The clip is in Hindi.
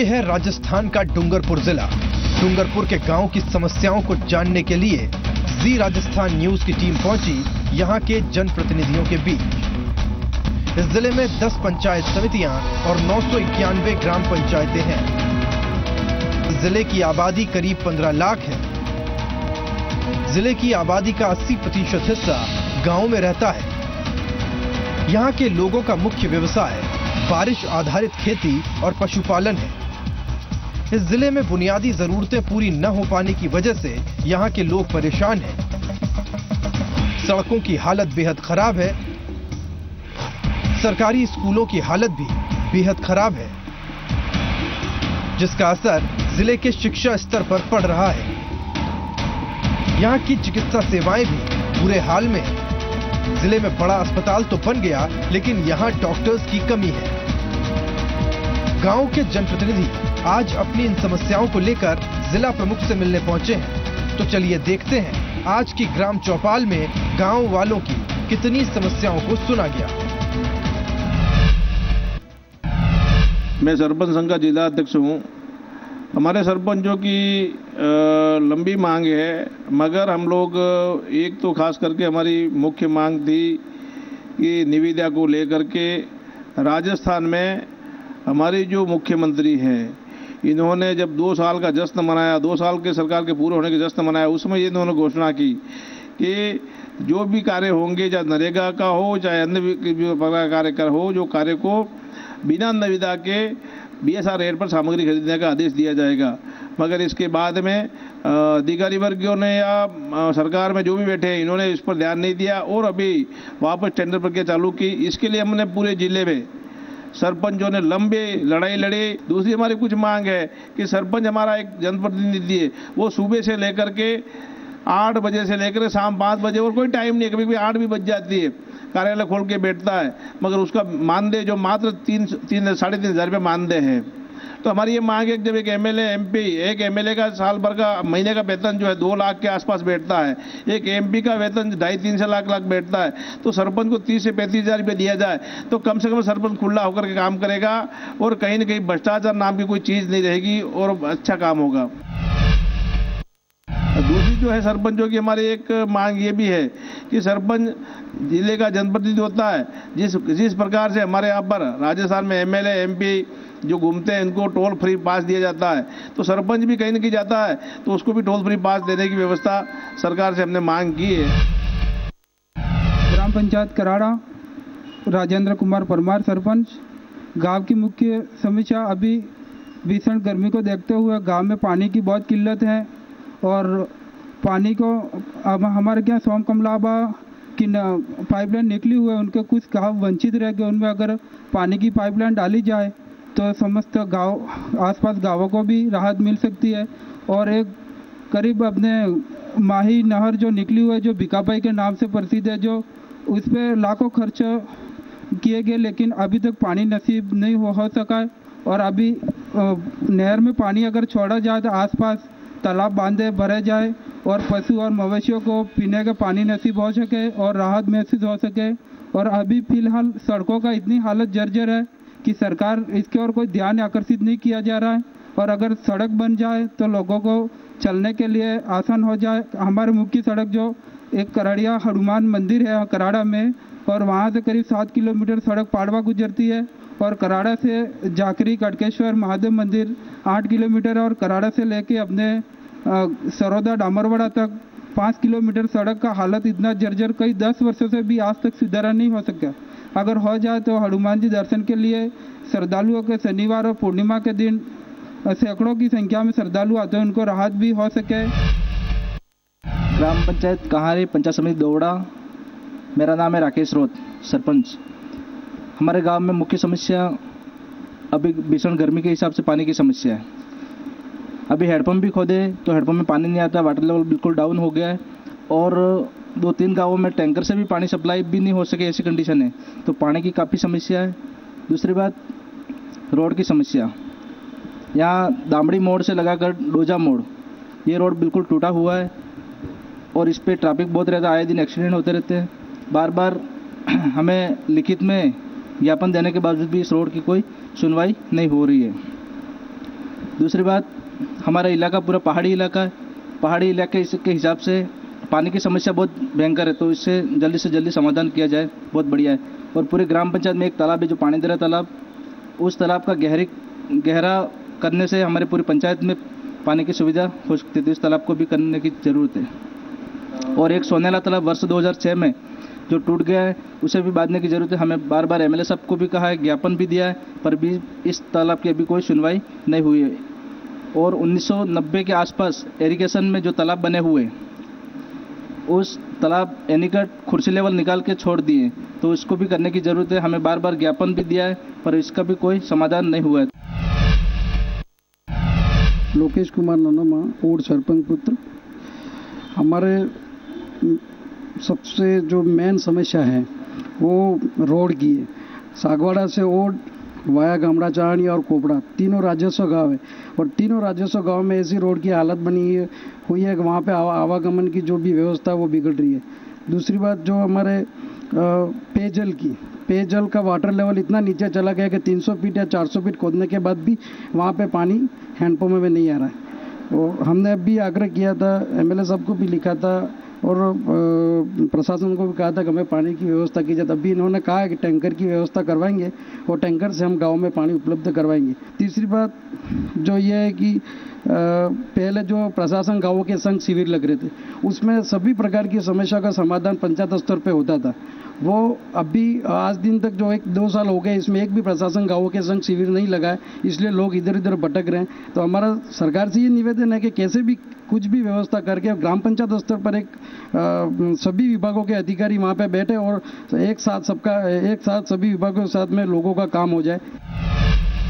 ये है राजस्थान का डूंगरपुर जिला। डूंगरपुर के गांव की समस्याओं को जानने के लिए जी राजस्थान न्यूज की टीम पहुंची यहां के जनप्रतिनिधियों के बीच। इस जिले में 10 पंचायत समितियां और 991 ग्राम पंचायतें हैं। जिले की आबादी करीब 15 लाख है। जिले की आबादी का 80% हिस्सा गांव में रहता है। यहां के लोगों का मुख्य व्यवसाय बारिश आधारित खेती और पशुपालन है। इस जिले में बुनियादी जरूरतें पूरी न हो पाने की वजह से यहां के लोग परेशान हैं। सड़कों की हालत बेहद खराब है। सरकारी स्कूलों की हालत भी बेहद खराब है, जिसका असर जिले के शिक्षा स्तर पर पड़ रहा है। यहां की चिकित्सा सेवाएं भी बुरे हाल में है। जिले में बड़ा अस्पताल तो बन गया, लेकिन यहां डॉक्टर्स की कमी है। गांव के जनप्रतिनिधि आज अपनी इन समस्याओं को लेकर जिला प्रमुख से मिलने पहुंचे हैं। तो चलिए देखते हैं आज की ग्राम चौपाल में गांव वालों की कितनी समस्याओं को सुना गया। मैं सरपंच संघ का जिला अध्यक्ष हूं। हमारे सरपंचों की लंबी मांग है, मगर हम लोग एक तो खास करके हमारी मुख्य मांग थी कि निविदा को लेकर के राजस्थान में हमारी जो मुख्यमंत्री हैं, इन्होंने जब 2 साल का जश्न मनाया, 2 साल के सरकार के पूरे होने के जश्न मनाया, उसमें ये इन्होंने घोषणा की कि जो भी कार्य होंगे, चाहे नरेगा का हो चाहे अन्य कार्य कर हो, जो कार्य को बिना निविदा के BSR रेट पर सामग्री खरीदने का आदेश दिया जाएगा। मगर इसके बाद में अधिकारी वर्गों ने या सरकार में जो भी बैठे हैं, इन्होंने इस पर ध्यान नहीं दिया और अभी वापस टेंडर प्रक्रिया चालू की। इसके लिए हमने पूरे जिले में सरपंचों ने लंबे लड़ाई लड़ी। दूसरी हमारी कुछ मांग है कि सरपंच हमारा एक जनप्रतिनिधि है, वो सुबह से लेकर के 8 बजे से लेकर शाम 5 बजे और कोई टाइम नहीं है, कभी कभी 8 भी बज जाती है, कार्यालय खोल के बैठता है, मगर उसका मानदेय जो मात्र 3-3.5 हज़ार रुपये मानदेय है। तो हमारी ये मांग है कि जब एक MLA MP, एक MLA का साल भर का महीने का वेतन जो है 2 लाख के आसपास बैठता है, एक MP का वेतन 2.5-3 लाख बैठता है, तो सरपंच को 30 से 35 हज़ार रुपये दिया जाए तो कम से कम सरपंच खुला होकर के काम करेगा और कहीं न कहीं भ्रष्टाचार नाम की कोई चीज़ नहीं रहेगी और अच्छा काम होगा। दूसरी जो है सरपंचों की हमारी एक मांग ये भी है कि सरपंच जिले का जनप्रतिनिधि होता है। जिस प्रकार से हमारे यहाँ पर राजस्थान में MLA MP जो घूमते हैं, इनको टोल फ्री पास दिया जाता है, तो सरपंच भी कहीं न कहीं जाता है तो उसको भी टोल फ्री पास देने की व्यवस्था सरकार से हमने मांग की है। ग्राम पंचायत कराड़ा, राजेंद्र कुमार परमार सरपंच। गांव की मुख्य समस्या अभी भीषण गर्मी को देखते हुए गांव में पानी की बहुत किल्लत है और पानी को अब हमारे क्या सोम कमलाबा की पाइपलाइन निकली हुई है, उनके कुछ गांव वंचित रह गए। उनमें अगर पानी की पाइपलाइन डाली जाए तो समस्त गांव आसपास गांवों को भी राहत मिल सकती है। और एक करीब अपने माही नहर जो निकली हुई है, जो भिकापाई के नाम से प्रसिद्ध है, जो उस पर लाखों खर्च किए गए, लेकिन अभी तक पानी नसीब नहीं हो सका है। और अभी नहर में पानी अगर छोड़ा जाए तो आसपास तालाब बांधे भरे जाए और पशु और मवेशियों को पीने का पानी नसीब हो सके और राहत महसूस हो सके। और अभी फिलहाल सड़कों का इतनी हालत जर्जर है कि सरकार इसके ओर कोई ध्यान आकर्षित नहीं किया जा रहा है। और अगर सड़क बन जाए तो लोगों को चलने के लिए आसान हो जाए। हमारी मुख्य सड़क जो एक कराड़िया हनुमान मंदिर है कराड़ा में, और वहाँ से करीब 7 किलोमीटर सड़क पाड़वा गुजरती है, और कराड़ा से जाकरी कटकेश्वर महादेव मंदिर 8 किलोमीटर, और कराड़ा से लेके अपने सरोदा डामरवाड़ा तक 5 किलोमीटर सड़क का हालत इतना जर्जर कई 10 वर्षों से भी आज तक सुधारा नहीं हो सका। अगर हो जाए तो हनुमान जी दर्शन के लिए श्रद्धालुओं के शनिवार और पूर्णिमा के दिन सैकड़ों की संख्या में श्रद्धालु आते हैं, उनको राहत भी हो सके। ग्राम पंचायत कहारी, पंचायत समिति दोवड़ा। मेरा नाम है राकेश रोत, सरपंच। हमारे गांव में मुख्य समस्या अभी भीषण गर्मी के हिसाब से पानी की समस्या है। अभी हैंडपम्प भी खोदे तो हैंडपम्प में पानी नहीं आता, वाटर लेवल बिल्कुल डाउन हो गया है, और 2-3 गांवों में टैंकर से भी पानी सप्लाई भी नहीं हो सके, ऐसी कंडीशन है। तो पानी की काफ़ी समस्या है। दूसरी बात, रोड की समस्या। यहाँ दामड़ी मोड़ से लगाकर डोजा मोड़, ये रोड बिल्कुल टूटा हुआ है और इस पर ट्रैफिक बहुत रहता है, आए दिन एक्सीडेंट होते रहते हैं। बार बार हमें लिखित में ज्ञापन देने के बावजूद भी इस रोड की कोई सुनवाई नहीं हो रही है। दूसरी बात, हमारा इलाका पूरा पहाड़ी इलाका है। पहाड़ी इलाके के हिसाब से पानी की समस्या बहुत भयंकर है, तो इससे जल्दी से जल्दी समाधान किया जाए, बहुत बढ़िया है। और पूरे ग्राम पंचायत में एक तालाब है जो पानी दे रहा तालाब, उस तालाब का गहरा करने से हमारे पूरी पंचायत में पानी की सुविधा हो सकती है, तो इस तालाब को भी करने की ज़रूरत है। और एक सोनेला तालाब वर्ष 2006 में जो टूट गया है, उसे भी बांधने की ज़रूरत है। हमें बार बार एमएलए साहब को भी कहा है, ज्ञापन भी दिया है, पर भी इस तालाब की अभी कोई सुनवाई नहीं हुई है। और 1990 के आसपास इरिगेशन में जो तालाब बने हुए, उस तालाब एनीकट खुर्सी लेवल निकाल के छोड़ दिए, तो इसको भी करने की ज़रूरत है। हमें बार बार ज्ञापन भी दिया है, पर इसका भी कोई समाधान नहीं हुआ है। लोकेश कुमार ननोमा, ओड सरपंच पुत्र। हमारे सबसे जो मेन समस्या है वो रोड की है। सागवाड़ा से ओड वाया गामड़ा चाहनी और कोपड़ा तीनों राजस्व गांव है, और तीनों राजस्व गांव में ऐसी रोड की हालत बनी हुई है कि वहाँ पे आवागमन की जो भी व्यवस्था है वो बिगड़ रही है। दूसरी बात, जो हमारे पेयजल का वाटर लेवल इतना नीचे चला गया कि 300 फीट या 400 फीट खोदने के बाद भी वहाँ पे पानी हैंडपम्प में नहीं आ रहा है। और हमने अभी आग्रह किया था, एमएलए साहब को भी लिखा था और प्रशासन को भी कहा था कि हमें पानी की व्यवस्था की जाए। अभी इन्होंने कहा है कि टैंकर की व्यवस्था करवाएंगे और टैंकर से हम गांव में पानी उपलब्ध करवाएंगे। तीसरी बात जो ये है कि पहले जो प्रशासन गांवों के संग शिविर लग रहे थे, उसमें सभी प्रकार की समस्या का समाधान पंचायत स्तर पे होता था। वो अभी आज दिन तक जो 1-2 साल हो गए, इसमें एक भी प्रशासन गांवों के संग शिविर नहीं लगा है, इसलिए लोग इधर उधर भटक रहे हैं। तो हमारा सरकार से ये निवेदन है कि कैसे भी कुछ भी व्यवस्था करके ग्राम पंचायत स्तर पर एक सभी विभागों के अधिकारी वहाँ पे बैठे और एक साथ सभी विभागों के साथ में लोगों का काम हो जाए।